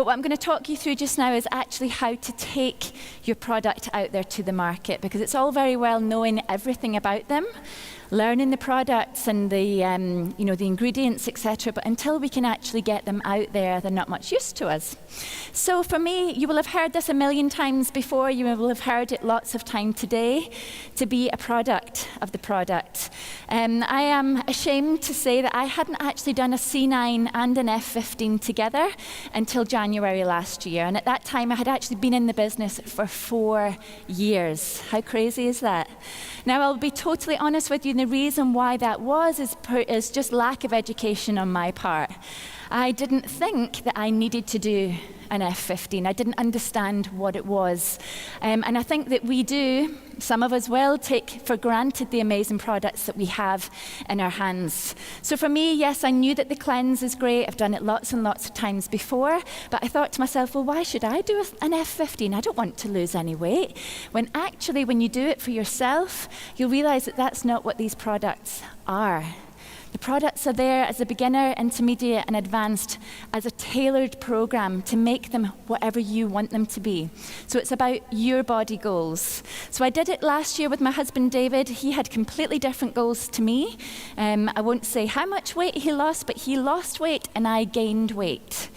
what I'm going to talk you through just now is actually how to take your product out there to the market, because it's all very well knowing everything about them, learning the products and the ingredients, etc. But until we can actually get them out there, they're not much use to us. So for me, you will have heard this a million times before. You will have heard it lots of time today. To be a product of the product. I am ashamed to say that I hadn't actually done a C9 and an F15 together until January last year. And at that time, I had actually been in the business for 4 years. How crazy is that? Now, I'll be totally honest with you, and the reason why that was is just lack of education on my part. I didn't think that I needed to do an F15. I didn't understand what it was. And I think that we do, some of us will, take for granted the amazing products that we have in our hands. So for me, yes, I knew that the cleanse is great. I've done it lots and lots of times before. But I thought to myself, well, why should I do an F15? I don't want to lose any weight. When actually, when you do it for yourself, you'll realize that that's not what these products are. The products are there as a beginner, intermediate, and advanced as a tailored program to make them whatever you want them to be. So it's about your body goals. So I did it last year with my husband, David. He had completely different goals to me. I won't say how much weight he lost, but he lost weight and I gained weight.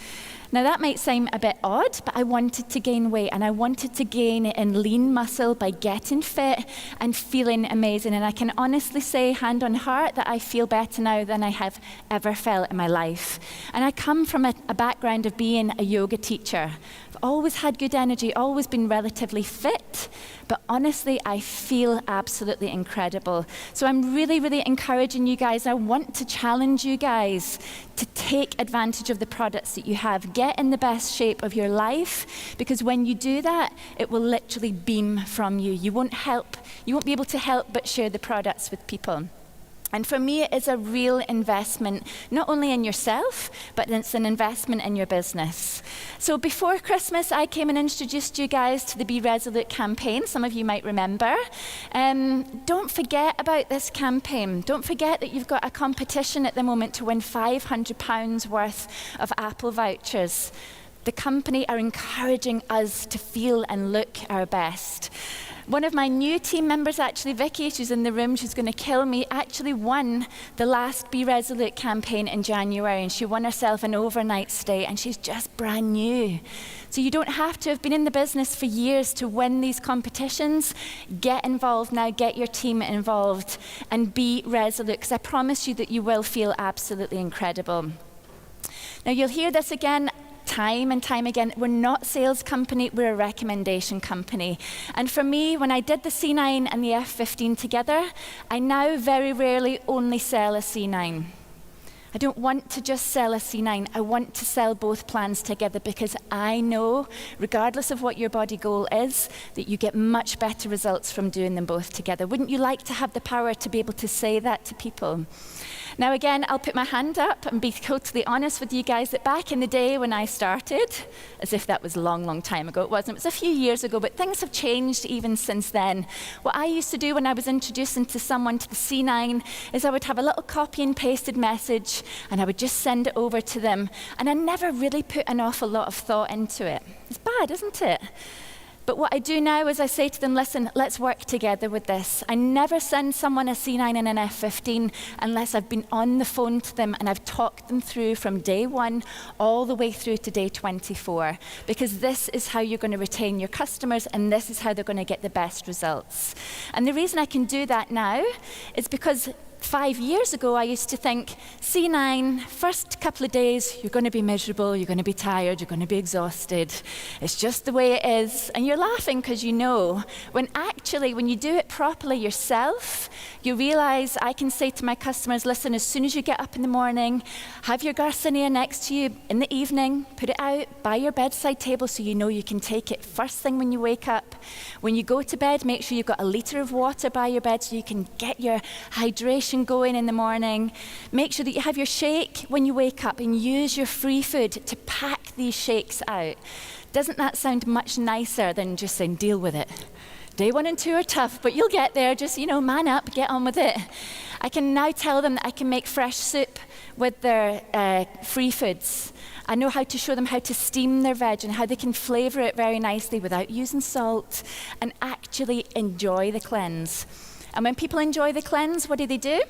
Now that might seem a bit odd, but I wanted to gain weight, and I wanted to gain it in lean muscle by getting fit and feeling amazing. And I can honestly say, hand on heart, that I feel better now than I have ever felt in my life. And I come from a background of being a yoga teacher. I've always had good energy, always been relatively fit, but honestly, I feel absolutely incredible. So I'm really, really encouraging you guys. I want to challenge you guys to take advantage of the products that you have. Get in the best shape of your life, because when you do that, it will literally beam from you. You won't be able to help but share the products with people. And for me, it is a real investment, not only in yourself, but it's an investment in your business. So before Christmas, I came and introduced you guys to the Be Resolute campaign. Some of you might remember. Don't forget about this campaign. Don't forget that you've got a competition at the moment to win £500 worth of Apple vouchers. The company are encouraging us to feel and look our best. One of my new team members, actually, Vicky, she's in the room, she's going to kill me, actually won the last Be Resolute campaign in January, and she won herself an overnight stay, and she's just brand new. So you don't have to have been in the business for years to win these competitions. Get involved now, get your team involved, and be resolute, because I promise you that you will feel absolutely incredible. Now, you'll hear this again, time and time again. We're not a sales company, we're a recommendation company. And for me, when I did the C9 and the F15 together, I now very rarely only sell a C9. I don't want to just sell a C9, I want to sell both plans together, because I know, regardless of what your body goal is, that you get much better results from doing them both together. Wouldn't you like to have the power to be able to say that to people? Now again, I'll put my hand up and be totally honest with you guys that back in the day when I started, as if that was a long, long time ago, it wasn't, it was a few years ago, but things have changed even since then. What I used to do when I was introducing to someone to the C9 is I would have a little copy and pasted message and I would just send it over to them, and I never really put an awful lot of thought into it. It's bad, isn't it? But what I do now is I say to them, listen, let's work together with this. I never send someone a C9 and an F15 unless I've been on the phone to them and I've talked them through from day 1 all the way through to day 24. Because this is how you're going to retain your customers, and this is how they're going to get the best results. And the reason I can do that now is because 5 years ago, I used to think, C9, first couple of days, you're going to be miserable, you're going to be tired, you're going to be exhausted. It's just the way it is. And you're laughing because you know. When actually, when you do it properly yourself, you realize I can say to my customers, listen, as soon as you get up in the morning, have your Garcinia next to you in the evening, put it out by your bedside table so you know you can take it first thing when you wake up. When you go to bed, make sure you've got a litre of water by your bed so you can get your hydration going in the morning. Make sure that you have your shake when you wake up and use your free food to pack these shakes out. Doesn't that sound much nicer than just saying, deal with it? Day 1 and 2 are tough, but you'll get there. Just, man up, get on with it. I can now tell them that I can make fresh soup with their free foods. I know how to show them how to steam their veg and how they can flavor it very nicely without using salt and actually enjoy the cleanse. And when people enjoy the cleanse, what do?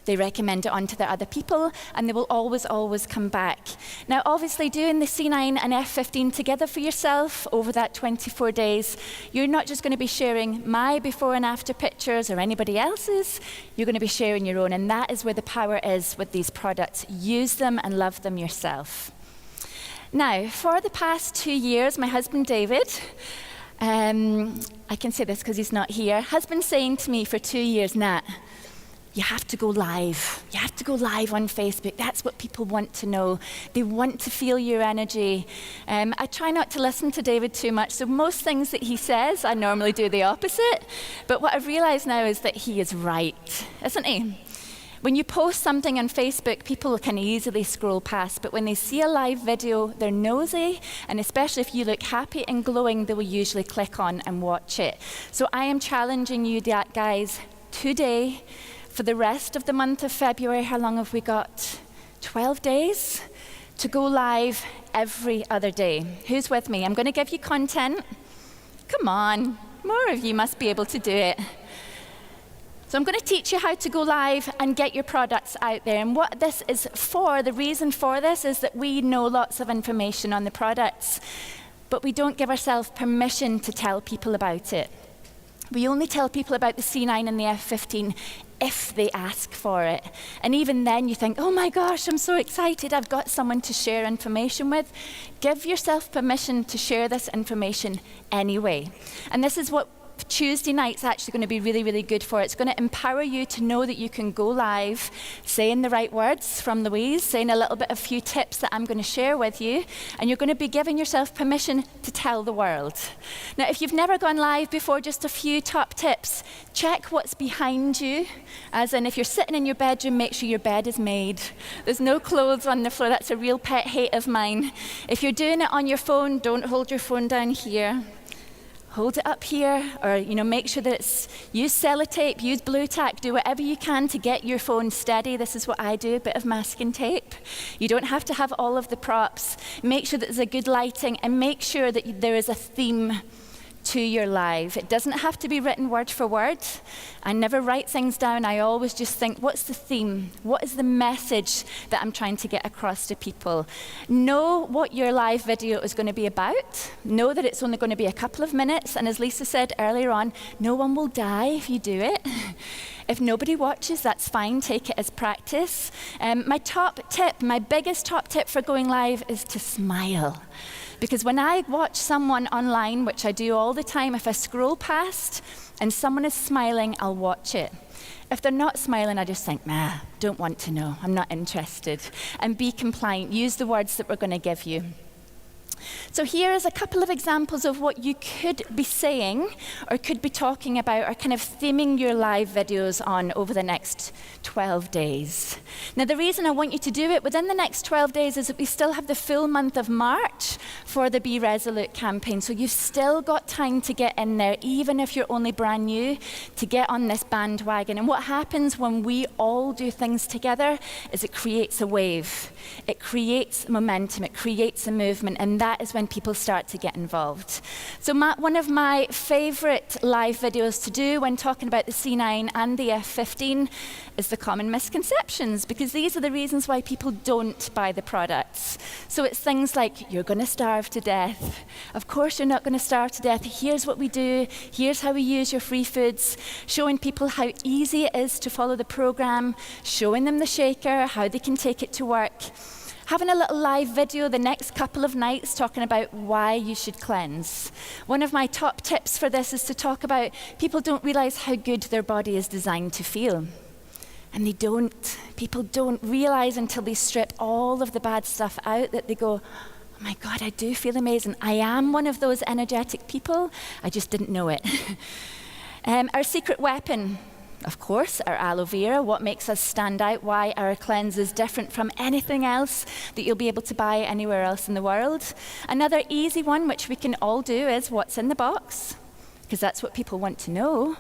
They recommend it on to their other people, and they will always, always come back. Now, obviously, doing the C9 and F15 together for yourself over that 24 days, you're not just going to be sharing my before and after pictures or anybody else's. You're going to be sharing your own, and that is where the power is with these products. Use them and love them yourself. Now, for the past 2 years, my husband, David, I can say this because he's not here, has been saying to me for 2 years, Nat, you have to go live. You have to go live on Facebook. That's what people want to know. They want to feel your energy. I try not to listen to David too much, so most things that he says, I normally do the opposite. But what I've realized now is that he is right, isn't he? When you post something on Facebook, people can easily scroll past, but when they see a live video, they're nosy, and especially if you look happy and glowing, they will usually click on and watch it. So I am challenging you guys today, for the rest of the month of February. How long have we got? 12 days to go live every other day. Who's with me? I'm going to give you content. Come on, more of you must be able to do it. So I'm going to teach you how to go live and get your products out there. And what this is for, the reason for this is that we know lots of information on the products, but we don't give ourselves permission to tell people about it. We only tell people about the C9 and the F15 if they ask for it. And even then you think, oh my gosh, I'm so excited, I've got someone to share information with. Give yourself permission to share this information anyway. And this is what Tuesday night's actually going to be really, really good for. It's going to empower you to know that you can go live, saying the right words from Louise, saying a little bit of few tips that I'm going to share with you, and you're going to be giving yourself permission to tell the world. Now, if you've never gone live before, just a few top tips. Check what's behind you, as in if you're sitting in your bedroom, make sure your bed is made. There's no clothes on the floor. That's a real pet hate of mine. If you're doing it on your phone, don't hold your phone down here. Hold it up here, or make sure that it's, use sellotape, use blue tack, do whatever you can to get your phone steady. This is what I do, a bit of masking tape. You don't have to have all of the props. Make sure that there's a good lighting, and make sure that there is a theme to your live. It doesn't have to be written word for word. I never write things down. I always just think, what's the theme? What is the message that I'm trying to get across to people? Know what your live video is going to be about. Know that it's only going to be a couple of minutes. And as Lisa said earlier on, no one will die if you do it. If nobody watches, that's fine. Take it as practice. My biggest top tip for going live is to smile. Because when I watch someone online, which I do all the time, if I scroll past and someone is smiling, I'll watch it. If they're not smiling, I just think, nah, don't want to know, I'm not interested. And be compliant, use the words that we're going to give you. So here is a couple of examples of what you could be saying or could be talking about or kind of theming your live videos on over the next 12 days. Now, the reason I want you to do it within the next 12 days is that we still have the full month of March for the Be Resolute campaign. So you've still got time to get in there, even if you're only brand new, to get on this bandwagon. And what happens when we all do things together is it creates a wave. It creates momentum. It creates a movement. And that is when people start to get involved. So one of my favorite live videos to do when talking about the C9 and the F15 is the common misconceptions, because these are the reasons why people don't buy the products. So it's things like, you're going to starve to death. Of course you're not going to starve to death. Here's what we do. Here's how we use your free foods. Showing people how easy it is to follow the program. Showing them the shaker, how they can take it to work. Having a little live video the next couple of nights talking about why you should cleanse. One of my top tips for this is to talk about people don't realize how good their body is designed to feel. And they don't. People don't realize until they strip all of the bad stuff out that they go, oh my God, I do feel amazing. I am one of those energetic people. I just didn't know it. Our secret weapon, of course, our aloe vera, what makes us stand out, why our cleanse is different from anything else that you'll be able to buy anywhere else in the world. Another easy one, which we can all do, is what's in the box. because that's what people want to know.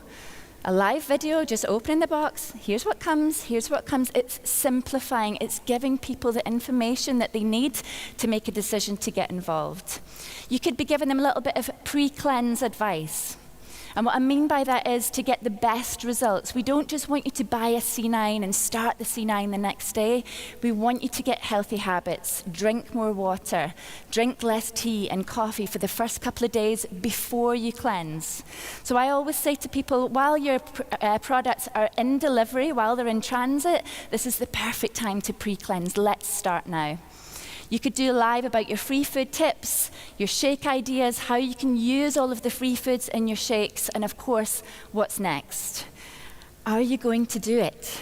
A live video, just opening the box, here's what comes. It's simplifying, it's giving people the information that they need to make a decision to get involved. You could be giving them a little bit of pre-cleanse advice. And what I mean by that is to get the best results. We don't just want you to buy a C9 and start the C9 the next day. We want you to get healthy habits, drink more water, drink less tea and coffee for the first couple of days before you cleanse. So I always say to people, while your products are in delivery, while they're in transit, this is the perfect time to pre-cleanse. Let's start now. You could do live about your free food tips, your shake ideas, how you can use all of the free foods in your shakes, and of course, what's next? Are you going to do it?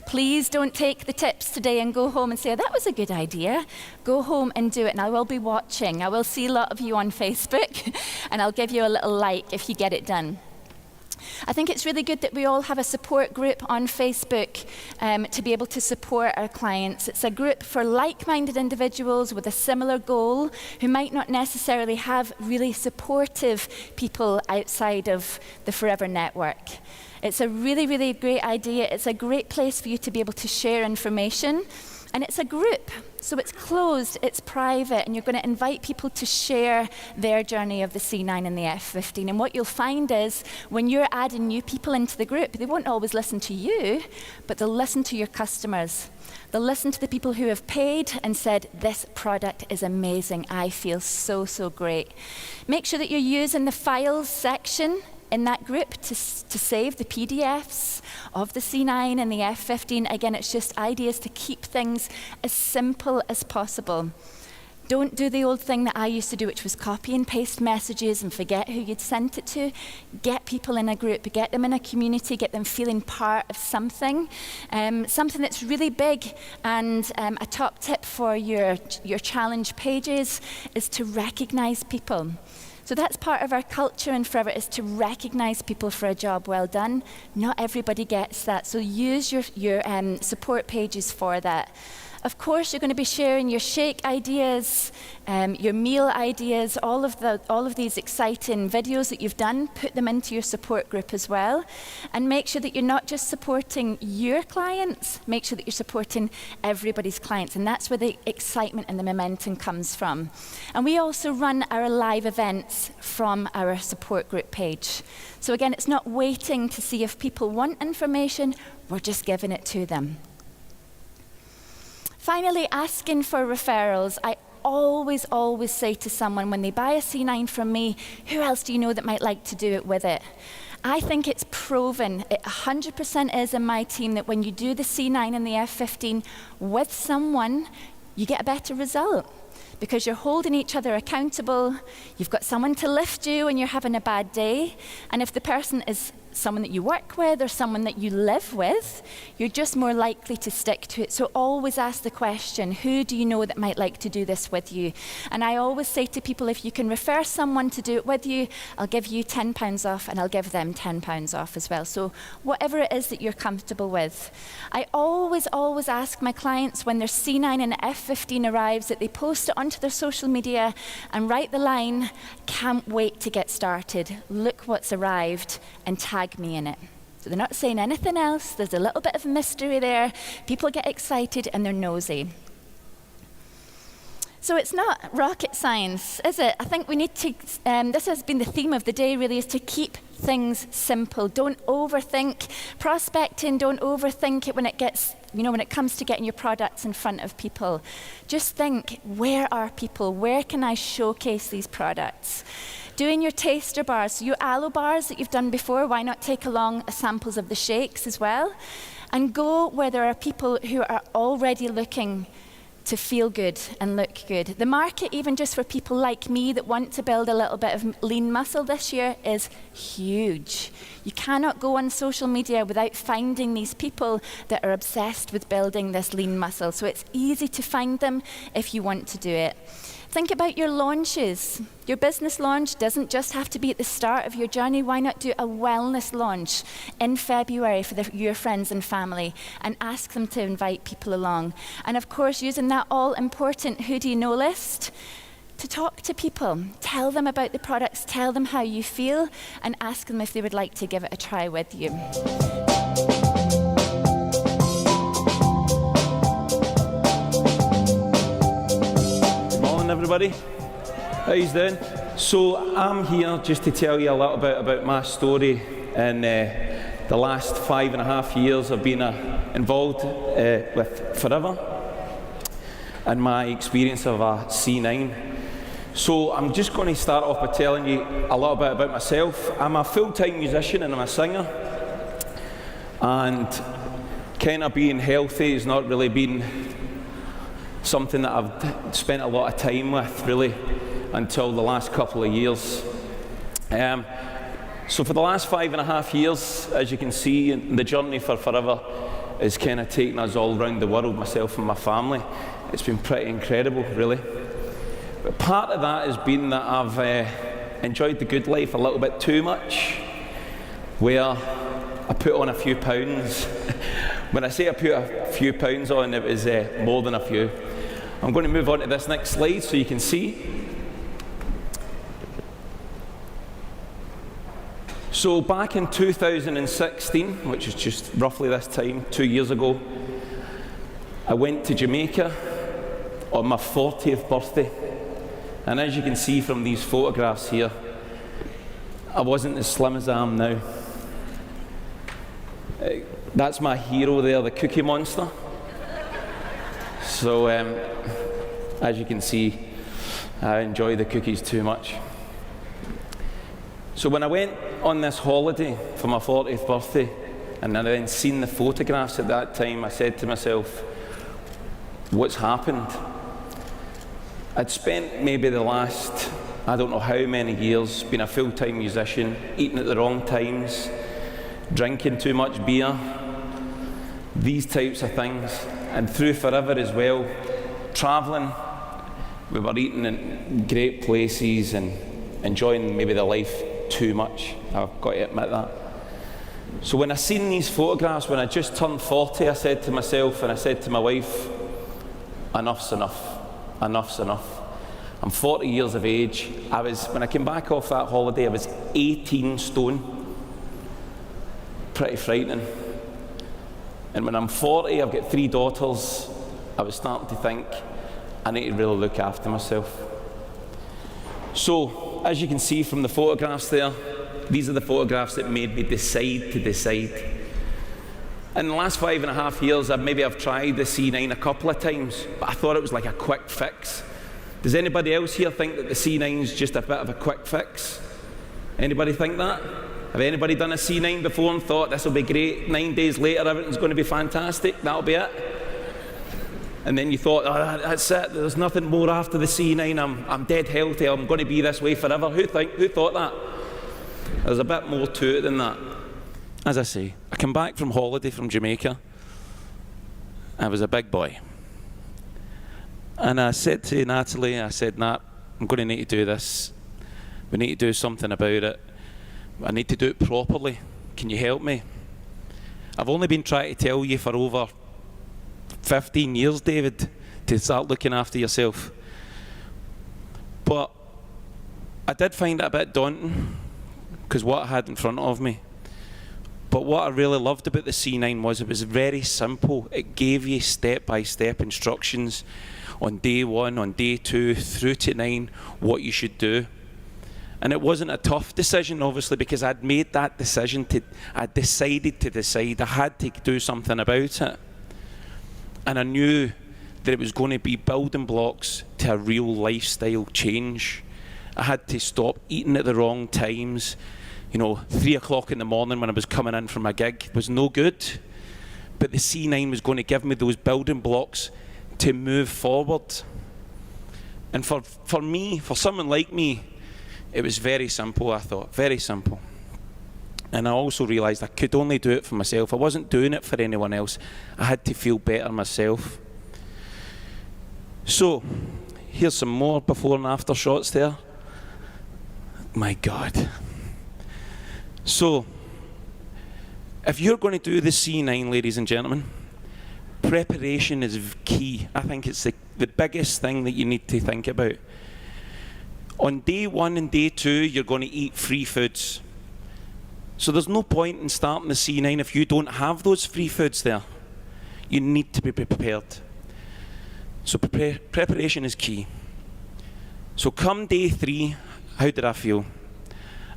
Please don't take the tips today and go home and say, that was a good idea. Go home and do it, and I will be watching. I will see a lot of you on Facebook, and I'll give you a little like if you get it done. I think it's really good that we all have a support group on Facebook to be able to support our clients. It's a group for like-minded individuals with a similar goal who might not necessarily have really supportive people outside of the Forever Network. It's a really, really great idea. It's a great place for you to be able to share information. And it's a group, so it's closed, it's private, and you're going to invite people to share their journey of the C9 and the F15. And what you'll find is, when you're adding new people into the group, they won't always listen to you, but they'll listen to your customers. They'll listen to the people who have paid and said, this product is amazing, I feel so, so great. Make sure that you're using the files section in that group to save the PDFs of the C9 and the F15. Again, it's just ideas to keep things as simple as possible. Don't do the old thing that I used to do, which was copy and paste messages and forget who you'd sent it to. Get people in a group, get them in a community, get them feeling part of something. Something that's really big, and a top tip for your challenge pages is to recognize people. So that's part of our culture in Forever, is to recognize people for a job well done. Not everybody gets that, so use your support pages for that. Of course, you're going to be sharing your shake ideas, your meal ideas, all of these exciting videos that you've done. Put them into your support group as well. And make sure that you're not just supporting your clients, make sure that you're supporting everybody's clients. And that's where the excitement and the momentum comes from. And we also run our live events from our support group page. So again, it's not waiting to see if people want information, we're just giving it to them. Finally, asking for referrals. I always say to someone when they buy a C9 from me, who else do you know that might like to do it with it? I think it's proven, it 100% is in my team, that when you do the C9 and the F15 with someone, you get a better result. Because you're holding each other accountable, you've got someone to lift you when you're having a bad day, and if the person is someone that you work with or someone that you live with, you're just more likely to stick to it. So always ask the question, who do you know that might like to do this with you? And I always say to people, if you can refer someone to do it with you, I'll give you £10 off and I'll give them £10 off as well. So whatever it is that you're comfortable with. I always ask my clients when their C9 and F15 arrives that they post it onto their social media and write the line, can't wait to get started. Look what's arrived, and tag me in it. So they're not saying anything else. There's a little bit of mystery there. People get excited and they're nosy. So it's not rocket science, is it? I think we need to, this has been the theme of the day really, is to keep things simple. Don't overthink prospecting, don't overthink it when it gets, when it comes to getting your products in front of people. Just think, where are people? Where can I showcase these products? Doing your taster bars, so your aloe bars that you've done before, why not take along samples of the shakes as well? And go where there are people who are already looking to feel good and look good. The market, even just for people like me that want to build a little bit of lean muscle this year, is huge. You cannot go on social media without finding these people that are obsessed with building this lean muscle. So it's easy to find them if you want to do it. Think about your launches. Your business launch doesn't just have to be at the start of your journey. Why not do a wellness launch in February for your friends and family and ask them to invite people along? And of course, using that all-important who do you know list, to talk to people. Tell them about the products, tell them how you feel, and ask them if they would like to give it a try with you. Good morning, everybody. How you doing? So I'm here just to tell you a little bit about my story. In the last 5.5 years I've been involved with Forever and my experience of a C9. So I'm just going to start off by telling you a little bit about myself. I'm a full-time musician and I'm a singer, and kind of being healthy has not really been something that I've spent a lot of time with really until the last couple of years. So for the last 5.5 years, as you can see, the journey for Forever is kind of taking us all around the world, myself and my family. It's been pretty incredible, really. But part of that has been that I've enjoyed the good life a little bit too much, where I put on a few pounds. When I say I put a few pounds on, it was more than a few. I'm going to move on to this next slide so you can see. So back in 2016, which is just roughly this time, 2 years ago, I went to Jamaica on my 40th birthday. And as you can see from these photographs here, I wasn't as slim as I am now. That's my hero there, the Cookie Monster. So as you can see, I enjoy the cookies too much. So when I went on this holiday for my 40th birthday, and I then seen the photographs at that time, I said to myself, what's happened? I'd spent maybe the last, I don't know how many years, being a full-time musician, eating at the wrong times, drinking too much beer, these types of things, and through Forever as well, travelling. We were eating in great places and enjoying maybe the life too much, I've got to admit that. So when I seen these photographs, when I just turned 40, I said to myself and I said to my wife, enough's enough. Enough's enough. I'm 40 years of age. When I came back off that holiday, I was 18 stone. Pretty frightening. And when I'm 40, I've got 3 daughters, I was starting to think, I need to really look after myself. So, as you can see from the photographs there, these are the photographs that made me decide to decide. In the last 5.5 years, I've tried the C9 a couple of times, but I thought it was like a quick fix. Does anybody else here think that the C9 is just a bit of a quick fix? Anybody think that? Have anybody done a C9 before and thought this will be great, 9 days later everything's going to be fantastic, that'll be it? And then you thought, oh, that's it, there's nothing more after the C9, I'm dead healthy, I'm going to be this way forever. Who thought that? There's a bit more to it than that. As I say, I came back from holiday from Jamaica. I was a big boy. And I said to Natalie, I said, Nat, I'm going to need to do this. We need to do something about it. I need to do it properly. Can you help me? I've only been trying to tell you for over 15 years, David, to start looking after yourself. But I did find it a bit daunting, because what I had in front of me. But what I really loved about the C9 was it was very simple. It gave you step-by-step instructions on day 1, on day 2, through to 9, what you should do. And it wasn't a tough decision, obviously, because I'd made that decision. I decided to decide. I had to do something about it. And I knew that it was going to be building blocks to a real lifestyle change. I had to stop eating at the wrong times. 3 o'clock in the morning when I was coming in from my gig was no good. But the C9 was going to give me those building blocks to move forward. And for me, for someone like me, it was very simple, I thought, very simple. And I also realised I could only do it for myself. I wasn't doing it for anyone else. I had to feel better myself. So, here's some more before and after shots there. My God. So, if you're going to do the C9, ladies and gentlemen, preparation is key. I think it's the biggest thing that you need to think about. On day 1 and day 2, you're going to eat free foods. So there's no point in starting the C9 if you don't have those free foods there. You need to be prepared. So preparation is key. So come day 3, how did I feel?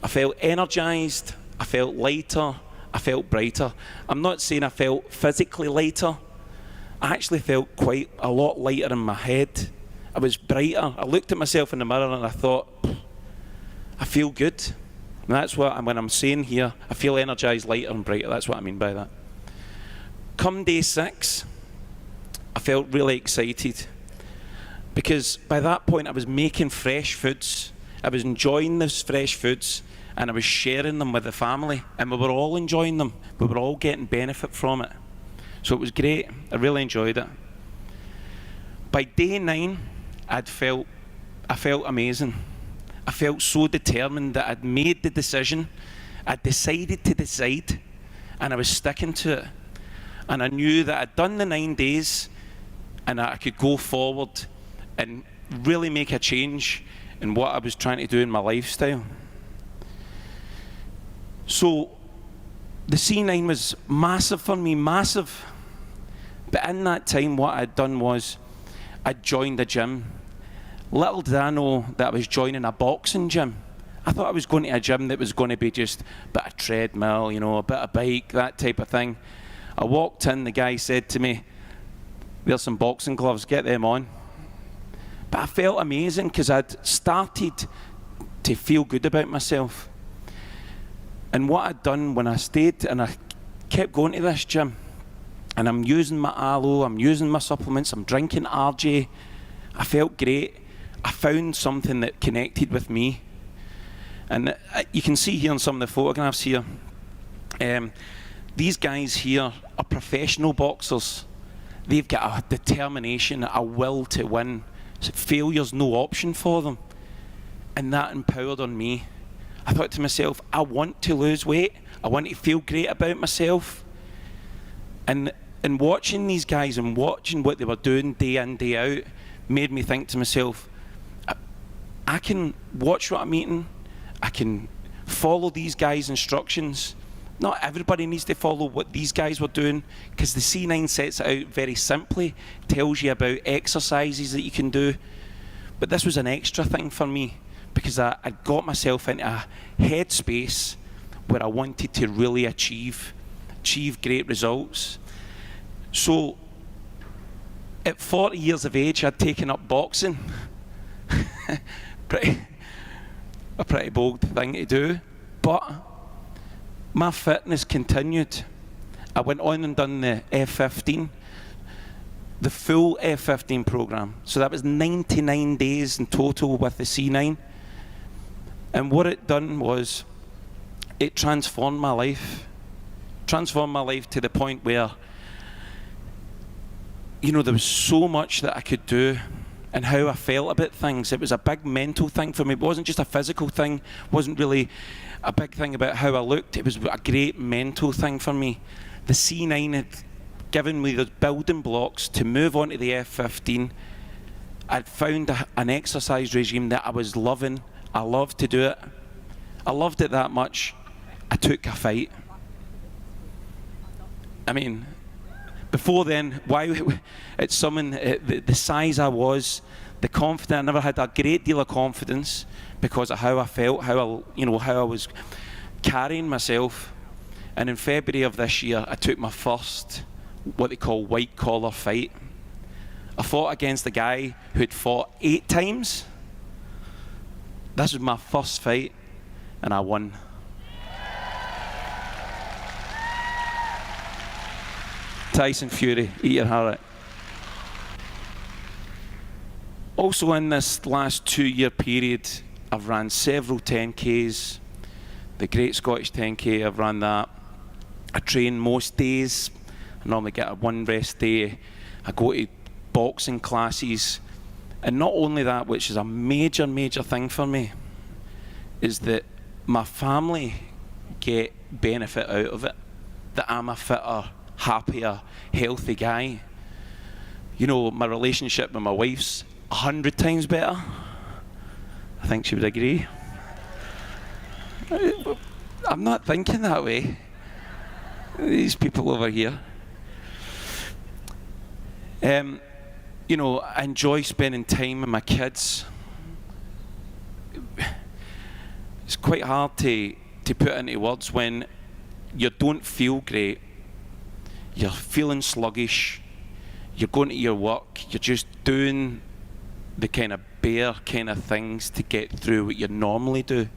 I felt energized, I felt lighter, I felt brighter. I'm not saying I felt physically lighter. I actually felt quite a lot lighter in my head. I was brighter. I looked at myself in the mirror and I thought, I feel good. And that's what, when I'm saying here, I feel energized, lighter and brighter. That's what I mean by that. Come day 6, I felt really excited. Because by that point I was making fresh foods. I was enjoying those fresh foods and I was sharing them with the family. And we were all enjoying them. We were all getting benefit from it. So it was great. I really enjoyed it. By day 9, I felt amazing. I felt so determined that I'd made the decision. I'd decided to decide, and I was sticking to it. And I knew that I'd done the 9 days, and I could go forward and really make a change in what I was trying to do in my lifestyle. So the C9 was massive for me, massive. But in that time, what I'd done was I joined a gym. Little did I know that I was joining a boxing gym. I thought I was going to a gym that was going to be just a bit of treadmill, you know, a bit of bike, that type of thing. I walked in, the guy said to me, "There's some boxing gloves, get them on." But I felt amazing because I'd started to feel good about myself. And what I'd done when I stayed and I kept going to this gym, and I'm using my aloe, I'm using my supplements, I'm drinking RJ, I felt great. I found something that connected with me. And you can see here in some of the photographs here, these guys here are professional boxers. They've got a determination, a will to win. So failure's no option for them. And that empowered on me. I thought to myself, I want to lose weight. I want to feel great about myself. And watching these guys and watching what they were doing day in, day out, made me think to myself, I can watch what I'm eating. I can follow these guys' instructions. Not everybody needs to follow what these guys were doing, because the C9 sets it out very simply, tells you about exercises that you can do. But this was an extra thing for me, because I got myself into a headspace where I wanted to really achieve great results. So at 40 years of age, I'd taken up boxing. A pretty bold thing to do, but my fitness continued. I went on and done the F15, the full F15 program. So that was 99 days in total with the C9. And what it done was, it transformed my life. Transformed my life to the point where, you know, there was so much that I could do and how I felt about things. It was a big mental thing for me. It wasn't just a physical thing. It wasn't really a big thing about how I looked. It was a great mental thing for me. The C9 had given me those building blocks to move on to the F15. I'd found an exercise regime that I was loving. I loved to do it. I loved it that much. I took a fight. I mean, before then, why it's someone the size I was, the confidence. I never had a great deal of confidence because of how I felt, how I was carrying myself. And in February of this year, I took my first, what they call white collar fight. I fought against a guy who'd fought 8 times. This was my first fight, and I won. Tyson Fury, eat your heart out. Also in this last 2-year period, I've ran several 10Ks. The Great Scottish 10K, I've run that. I train most days. I normally get a 1 rest day. I go to boxing classes. And not only that, which is a major, major thing for me, is that my family get benefit out of it. That I'm a fitter, happier, healthy guy. You know, my relationship with my wife's 100 times better. think she would agree. I'm not thinking that way. These people over here. You know, I enjoy spending time with my kids. It's quite hard to put into words when you don't feel great, you're feeling sluggish, you're going to your work, you're just doing the kind of bare kind of things to get through what you normally do.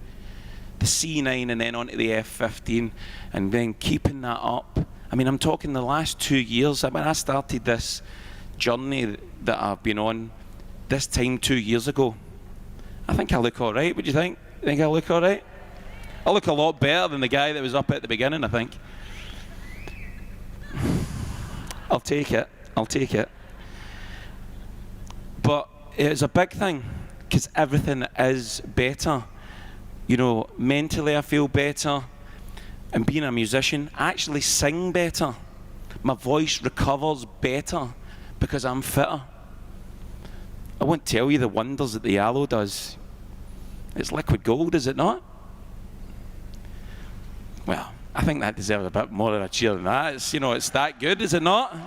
The C9 and then onto the F15 and then keeping that up. I mean, I'm talking the last 2 years. I mean, I started this journey that I've been on this time 2 years ago. I think I look all right. What do you think? Think I look all right? I look a lot better than the guy that was up at the beginning, I think. I'll take it. I'll take it. But it's a big thing because everything is better. You know, mentally I feel better. And being a musician, I actually sing better. My voice recovers better because I'm fitter. I won't tell you the wonders that the aloe does. It's liquid gold, is it not? Well, I think that deserves a bit more of a cheer than that. It's, you know, it's that good, is it not?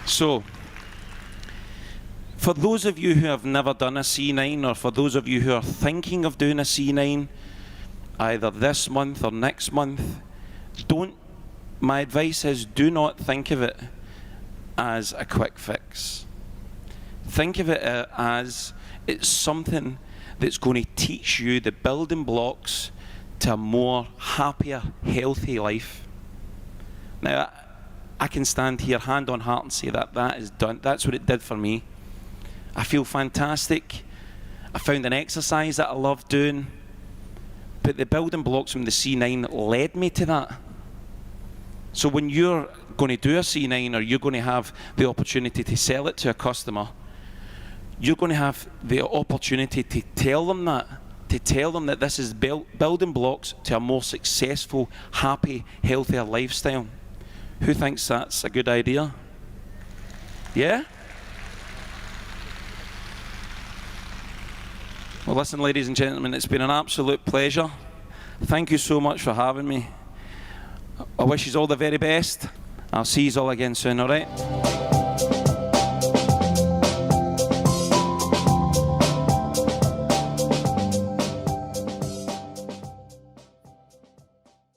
So, for those of you who have never done a C9, or for those of you who are thinking of doing a C9, either this month or next month, my advice is do not think of it as a quick fix. Think of it as it's something that's going to teach you the building blocks to a more happier, healthy life. Now, I can stand here hand on heart and say that is done. That's what it did for me. I feel fantastic. I found an exercise that I love doing. But the building blocks from the C9 led me to that. So when you're going to do a C9 or you're going to have the opportunity to sell it to a customer, you're going to have the opportunity to tell them that this is building blocks to a more successful, happy, healthier lifestyle. Who thinks that's a good idea? Yeah? Well, listen, ladies and gentlemen, it's been an absolute pleasure. Thank you so much for having me. I wish you all the very best. I'll see you all again soon, all right?